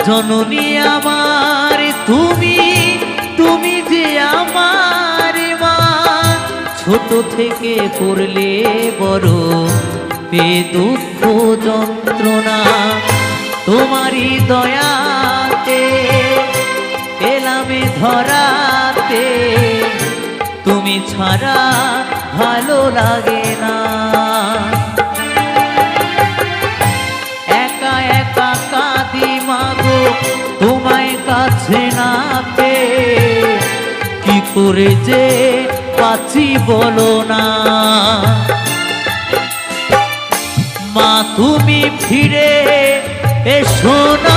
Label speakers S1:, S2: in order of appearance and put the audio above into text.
S1: জননী আমার তুমি, তুমি যে আমার মা। ছোট থেকে পড়লে বড় পে দুঃখ যন্ত্রণা, তোমারই দয়াতে এলামে ধরাতে, তুমি ছাড়া ভালো লাগে না। একা একা কাঁদি মাগো তোমায় কাছে না পেয়ে, কি করে যে বাঁচি বলো না। মা তুমি ফিরে এসো না,